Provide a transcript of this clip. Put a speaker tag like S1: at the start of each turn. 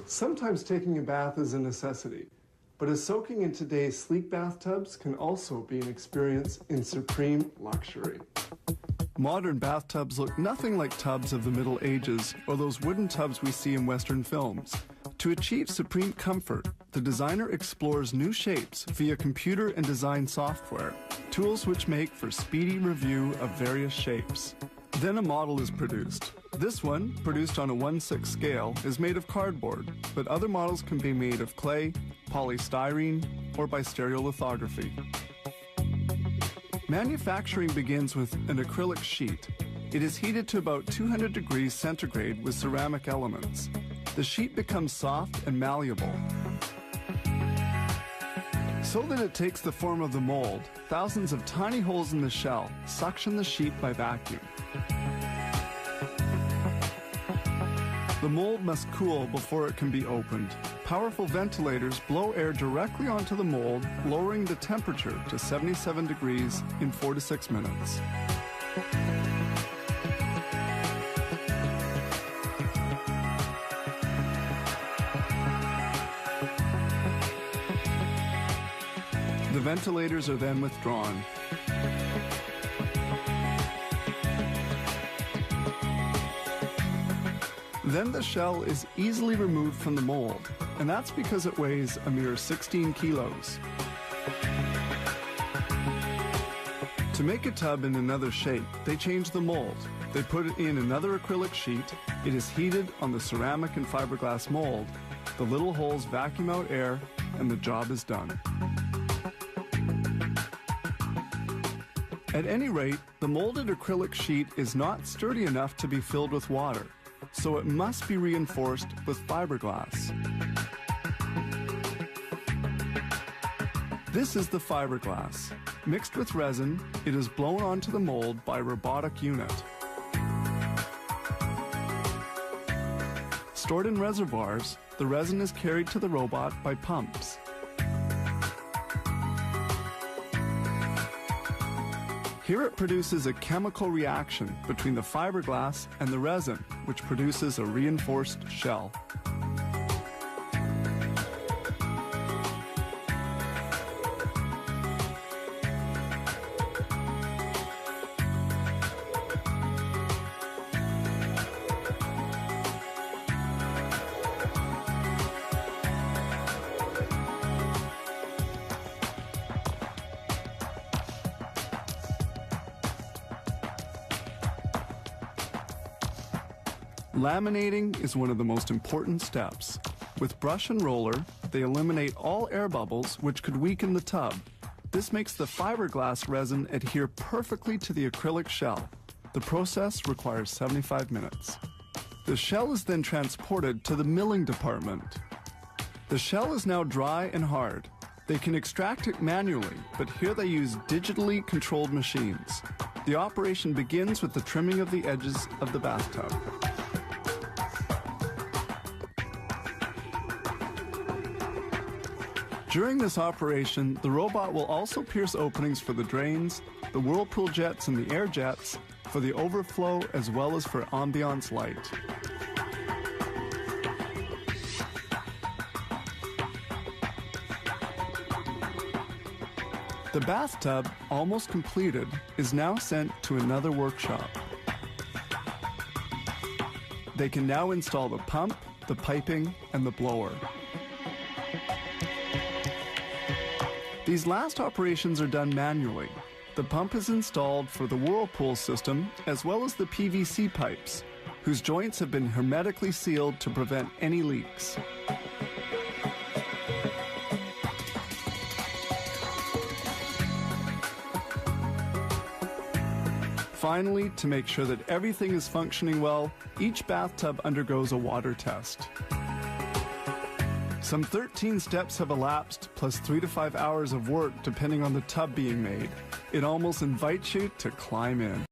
S1: Sometimes taking a bath is a necessity, but soaking in today's sleek bathtubs can also be an experience in supreme luxury. Modern bathtubs look nothing like tubs of the Middle Ages or those wooden tubs we see in Western films. To achieve supreme comfort, the designer explores new shapes via computer and design software, tools which make for speedy review of various shapes. Then a model is produced. This one, produced on a 1/6 scale, is made of cardboard, but other models can be made of clay, polystyrene, or by stereolithography. Manufacturing begins with an acrylic sheet. It is heated to about 200 degrees centigrade with ceramic elements. The sheet becomes soft and malleable. So that it takes the form of the mold, thousands of tiny holes in the shell suction the sheet by vacuum. The mold must cool before it can be opened. Powerful ventilators blow air directly onto the mold, lowering the temperature to 77 degrees in 4 to 6 minutes. The ventilators are then withdrawn. Then the shell is easily removed from the mold, and that's because it weighs a mere 16 kilos. To make a tub in another shape, they change the mold. They put it in another acrylic sheet. It is heated on the ceramic and fiberglass mold. The little holes vacuum out air, and the job is done. At any rate, the molded acrylic sheet is not sturdy enough to be filled with water, so it must be reinforced with fiberglass. This is the fiberglass. Mixed with resin, it is blown onto the mold by a robotic unit. Stored in reservoirs, the resin is carried to the robot by pumps. Here it produces a chemical reaction between the fiberglass and the resin, which produces a reinforced shell. Laminating is one of the most important steps. With brush and roller, they eliminate all air bubbles which could weaken the tub. This makes the fiberglass resin adhere perfectly to the acrylic shell. The process requires 75 minutes. The shell is then transported to the milling department. The shell is now dry and hard. They can extract it manually, but here they use digitally controlled machines. The operation begins with the trimming of the edges of the bathtub. During this operation, the robot will also pierce openings for the drains, the whirlpool jets and the air jets, for the overflow as well as for ambiance light. The bathtub, almost completed, is now sent to another workshop. They can now install the pump, the piping, and the blower. These last operations are done manually. The pump is installed for the whirlpool system as well as the PVC pipes, whose joints have been hermetically sealed to prevent any leaks. Finally, to make sure that everything is functioning well, each bathtub undergoes a water test. Some 13 steps have elapsed, plus 3 to 5 hours of work depending on the tub being made. It almost invites you to climb in.